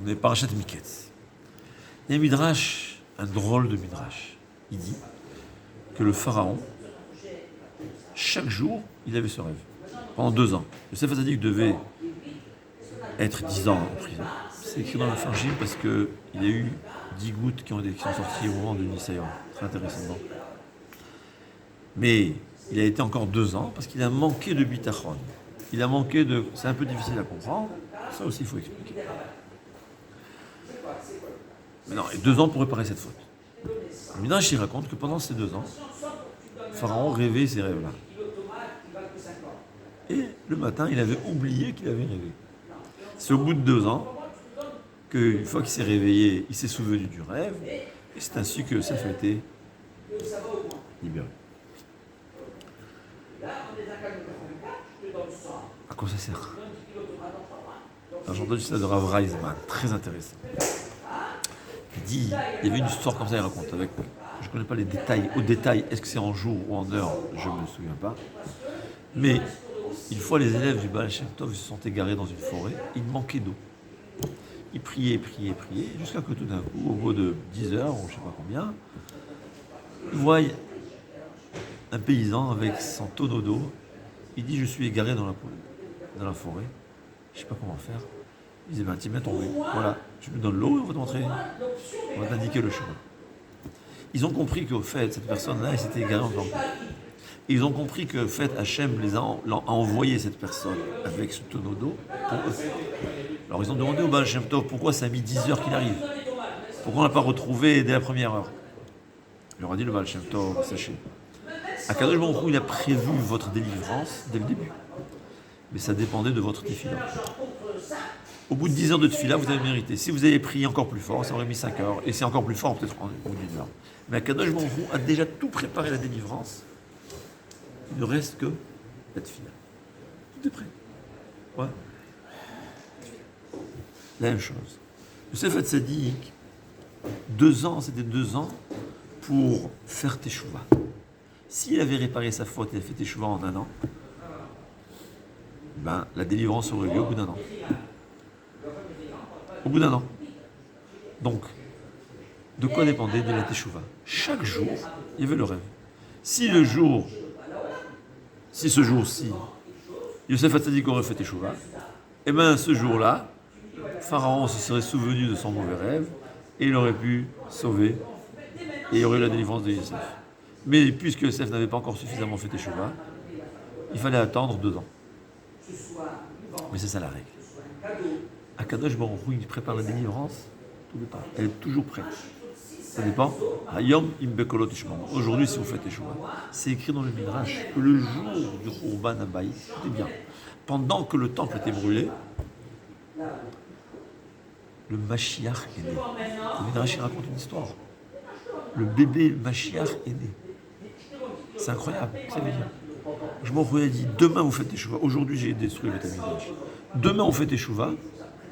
On est Parashat Miketz. Il y a un midrash, un drôle de midrash. Il dit que le pharaon, chaque jour, il avait ce rêve. Pendant 2 ans. Yosef Hatzadik devait être 10 ans en prison. C'est écrit dans le Farjim parce qu'il y a eu 10 gouttes qui sont sorties au moment de Nisayon. Très intéressant. Mais il a été encore 2 ans parce qu'il a manqué de bitachon. Il a manqué de... C'est un peu difficile à comprendre. Ça aussi, il faut expliquer. Mais non, et 2 ans pour réparer cette faute. Le Midrash, il raconte que pendant ces 2 ans, Pharaon rêvait ces rêves-là. Et le matin, il avait oublié qu'il avait rêvé. C'est au bout de 2 ans qu'une fois qu'il s'est réveillé, il s'est souvenu du rêve. Et c'est ainsi que ça a été libéré. À quoi ça sert? Alors, j'ai entendu ça de Rav Reisman, très intéressant. Il dit, il y avait une histoire comme ça, il raconte, avec, je ne connais pas les détails, au détail, est-ce que c'est en jour ou en heure, je ne me souviens pas. Mais une fois, les élèves du Baal Shem Tov se sont égarés dans une forêt, il manquait d'eau. Ils priaient, jusqu'à que tout d'un coup, au bout de 10 heures, ou je ne sais pas combien, ils voient un paysan avec son tonneau d'eau. Il dit, je suis égaré dans la forêt, je ne sais pas comment faire. Il disait, tiens, tomber. Voilà, tu nous donnes l'eau et on va te montrer, on va t'indiquer le chemin. Ils ont compris qu'au fait, cette personne-là, elle s'était égarée encore plus. Et ils ont compris que, fait, Hachem a envoyé cette personne avec ce tonneau d'eau pour eux. Alors ils ont demandé au Baal Shem Tov pourquoi ça a mis 10 heures qu'il arrive. Pourquoi on ne l'a pas retrouvé dès la première heure. Il leur a dit le Baal Shem Tov, sachez. Akadosh Baruch Hu, il a prévu votre délivrance dès le début. Mais ça dépendait de votre tefila. Au bout de 10 heures de tefila, vous avez mérité. Si vous avez prié encore plus fort, ça aurait mis 5 heures. Et c'est encore plus fort, peut-être au bout d'1 heure. Mais Akadosh Baruch Hu a déjà tout préparé la délivrance. Il ne reste que la tefila. Tout est prêt. Ouais. La même chose. Yosef Hatzadik, 2 ans, c'était 2 ans pour faire teshuva. S'il avait réparé sa faute et fait teshuva en 1 an, ben, la délivrance aurait lieu au bout d'1 an. Au bout d'1 an. Donc, de quoi dépendait de la teshuva? Chaque jour, il y avait le rêve. Si ce jour-ci, Yosef Hatzadik aurait fait teshuva, et bien ce jour-là, Pharaon se serait souvenu de son mauvais rêve et il aurait pu sauver et il y aurait eu la délivrance de Yosef. Mais puisque Yosef n'avait pas encore suffisamment fait teshuva, il fallait attendre 2 ans. Mais c'est ça la règle. Akadosh Baruch Hu, il prépare la délivrance tout le temps. Elle est toujours prête. Ça dépend. Hayom im bekolot tishmor. Aujourd'hui, si vous faites teshuva, c'est écrit dans le Midrash que le jour du Khurban Habayit, c'était bien. Pendant que le temple était brûlé, le Mashiach est né. Le Midrash raconte une histoire. Le bébé Mashiach est né. C'est incroyable. Ça veut dire. Je m'en ai dit, demain vous faites teshuva. Aujourd'hui j'ai détruit le Midrash. Demain on fait teshuva.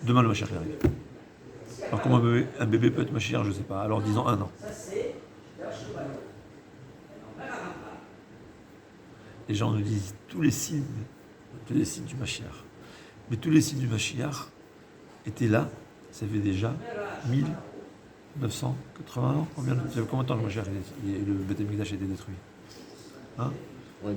Demain le Mashiach arrive. Alors comment un bébé peut être Mashiach, je ne sais pas. Alors disons 1 an. Les gens nous disent tous les signes du Mashiach. Mais tous les signes du Mashiach étaient là. Ça fait déjà 1980 ans. Combien de temps le Mashiach et le Beth Amikdash a été détruit? Hein? Ouais,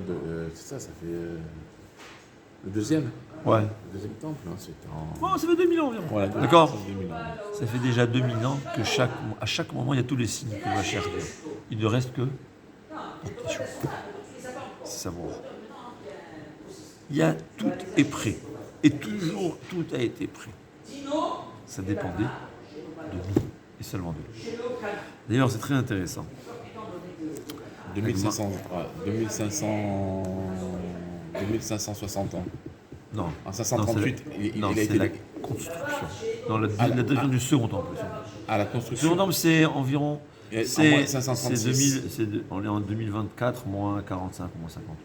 c'est ça fait le deuxième. Ouais. Le deuxième temple, hein, c'était en... Bon, ça fait 2000 ans environ. Ouais, d'accord. 2000 ans. Ça fait déjà 2000 ans que à chaque moment, il y a tous les signes que le Mashiach vient. Il ne reste que des choses. C'est savoir. Tout est prêt. Et toujours, tout a été prêt. Ça dépendait de nous, et seulement de nous. D'ailleurs, c'est très intéressant. 2560 ans. Non. En 538, il a été la construction. Non, la définition du second temple. La Le construction. second temple, c'est environ... C'est 536. On est en 2024, moins 45, moins 50.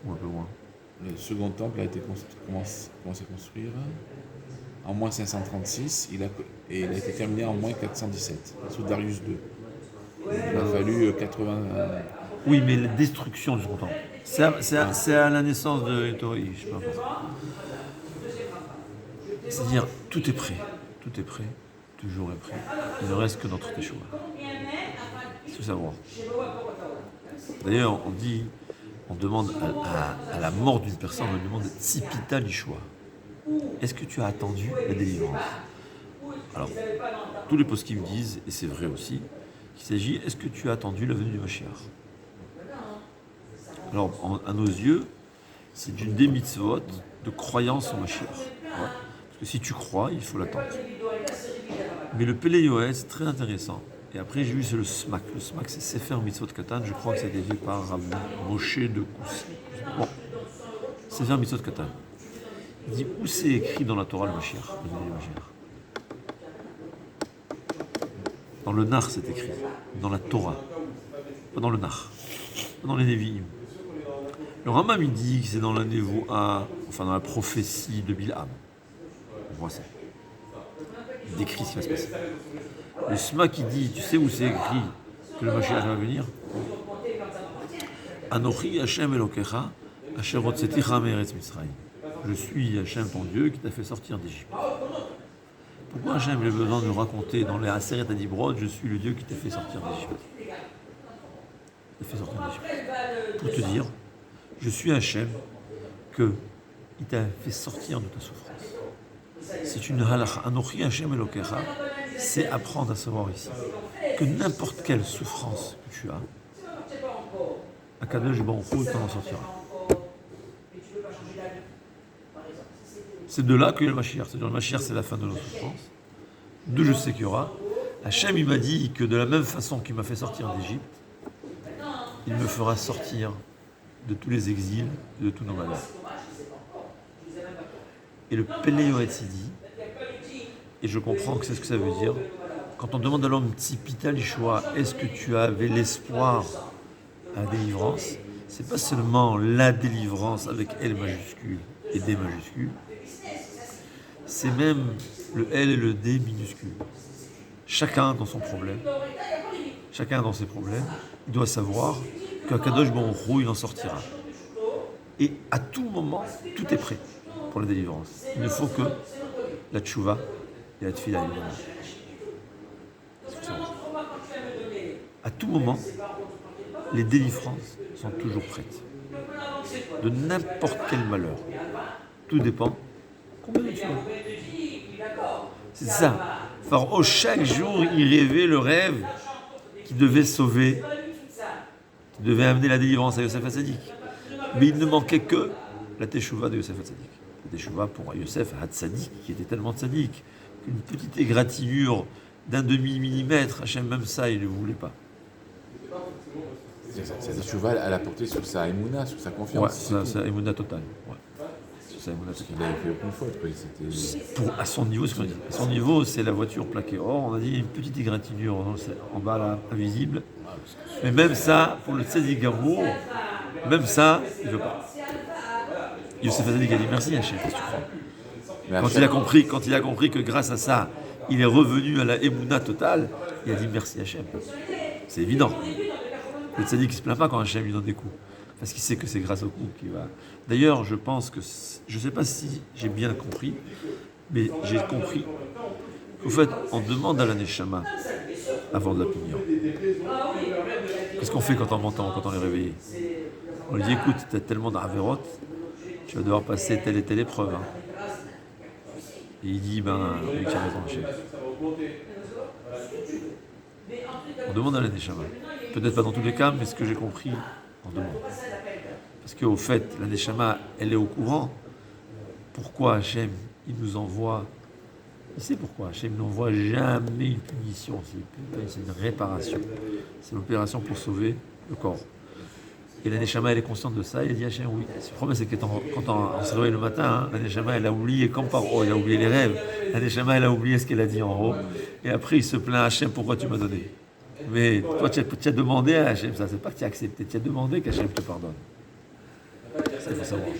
Ou un peu moins. Le second temple a été commencé à construire en moins 536 et il a été terminé en moins 417, sous Darius II. Il a fallu 80... Oui, mais la destruction du second temple. C'est à la naissance de Tori, je sais pas. C'est-à-dire, tout est prêt, toujours est prêt. Il ne reste que notre teshuva. Il faut savoir. D'ailleurs, on demande à la mort d'une personne, on demande tzipita lishua. Est-ce que tu as attendu la délivrance? Alors, tous les poskim disent, et c'est vrai aussi, qu'il s'agit, est-ce que tu as attendu la venue du Mashiach? Alors, à nos yeux, c'est d'une des mitzvot de croyance au Mashiach. Ouais. Parce que si tu crois, il faut l'attendre. Mais le Pele Yoetz, c'est très intéressant. Et après, j'ai vu, c'est le SMAC. Le SMAC, c'est Sefer Mitzvot Katan. Je crois que ça a été fait par Rabbi Moshe de Koussi. Bon, Sefer Mitzvot Katan. Il dit, où c'est écrit dans la Torah le Mashiach, le venue du Mashiach? Dans le Nar, c'est écrit. Dans la Torah. Pas dans le Nar. Pas dans les Nevi'im. Le Rambam, il dit que c'est dans la Nevoa, enfin dans la prophétie de Bilham. On voit ça. Il décrit ce qui va se passer. Le Sma qui dit, tu sais où c'est écrit que le Mashiach va venir? Anochi Hashem Elokecha, Asher hotzeticha me'eretz Mitzrayim. Je suis Hashem ton Dieu qui t'a fait sortir d'Égypte. Pourquoi Hashem a besoin de raconter dans les Aseret Adibrod, je suis le Dieu qui t'a fait sortir d'Égypte? Il t'a fait sortir d'Égypte. Pour te dire, je suis Hashem que il t'a fait sortir de ta souffrance. C'est une halakha. Anochi Hashem Elokecha, c'est apprendre à savoir ici que n'importe quelle souffrance que tu as, Akadosh Baruch Hu t'en sortira. C'est de là qu'il y a le Mashiach. C'est-à-dire le Mashiach, c'est la fin de nos souffrances. D'où je sais qu'il y aura. Hachem, il m'a dit que de la même façon qu'il m'a fait sortir d'Égypte, il me fera sortir de tous les exils et de tous nos malheurs. Et le Pele Yoetz dit, et je comprends que c'est ce que ça veut dire, quand on demande à l'homme Tzipita Lishua, est-ce que tu avais l'espoir à la délivrance? C'est pas seulement la délivrance avec L majuscule et D majuscule, c'est même le L et le D minuscule. Chacun dans son problème, chacun dans ses problèmes, il doit savoir qu'un Kadosh Baruch Hu, il en sortira. Et à tout moment, tout est prêt pour la délivrance. Il ne faut que la tchouva et la tfila. À tout moment, les délivrances sont toujours prêtes. De n'importe quel malheur. Tout dépend combien de tfila. C'est ça. Pharaon, chaque jour, il rêvait le rêve qui devait sauver, qui devait amener la délivrance à Yosef Hatzadik. Mais il ne manquait que la teshuva de Yosef Hatzadik. La teshuva pour Yosef Hatzadik, qui était tellement tzaddik, qu'une petite égratignure d'un demi-millimètre, Hachem, même ça, il ne voulait pas. Cette teshuva, elle a porté sur sa émouna, sur sa confiance. Ouais, c'est émouna totale. Ouais. Parce qu'il avait fait aucune faute. À son niveau, c'est ce qu'on dit. À son niveau, c'est la voiture plaquée or. On a dit une petite égratignure en bas là, invisible. Mais même ça, pour le Tzadik Gamour, même ça, il ne veut pas. Yosef Hatzadik a dit merci Hachem, qu'est-ce que tu crois? Quand il a compris que grâce à ça, il est revenu à la Emouna totale, il a dit merci Hachem. C'est évident. Le Tzadik ne se plaint pas quand Hachem lui donne des coups. Parce qu'il sait que c'est grâce au coup qu'il va. D'ailleurs, je pense que, je ne sais pas si j'ai bien compris, mais j'ai compris qu'au fait, on demande à la Neshama avant de la punir. Qu'est-ce qu'on fait quand on est réveillé? On lui dit écoute, tu as tellement d'Averot, tu vas devoir passer telle et telle épreuve. Hein. Et il dit oui, tu as raison, chef. On demande à la Neshama. Peut-être pas dans tous les cas, mais ce que j'ai compris, on demande. Parce qu'au fait, la Neshama, elle est au courant. Pourquoi Hachem, il nous envoie... Il sait pourquoi Hachem n'envoie jamais une punition. C'est une réparation. C'est l'opération pour sauver le corps. Et la Neshama, elle est consciente de ça. Elle dit Hachem, oui. Le problème, c'est que quand on se réveille le matin, la Neshama, elle a oublié, comme par haut, elle a oublié les rêves. La Neshama, elle a oublié ce qu'elle a dit en haut. Et après, il se plaint Hachem, pourquoi tu m'as donné? Mais toi, tu as demandé à Hachem ça. C'est pas que tu as accepté. Tu as demandé qu'Hachem te pardonne. Ça, il faut savoir.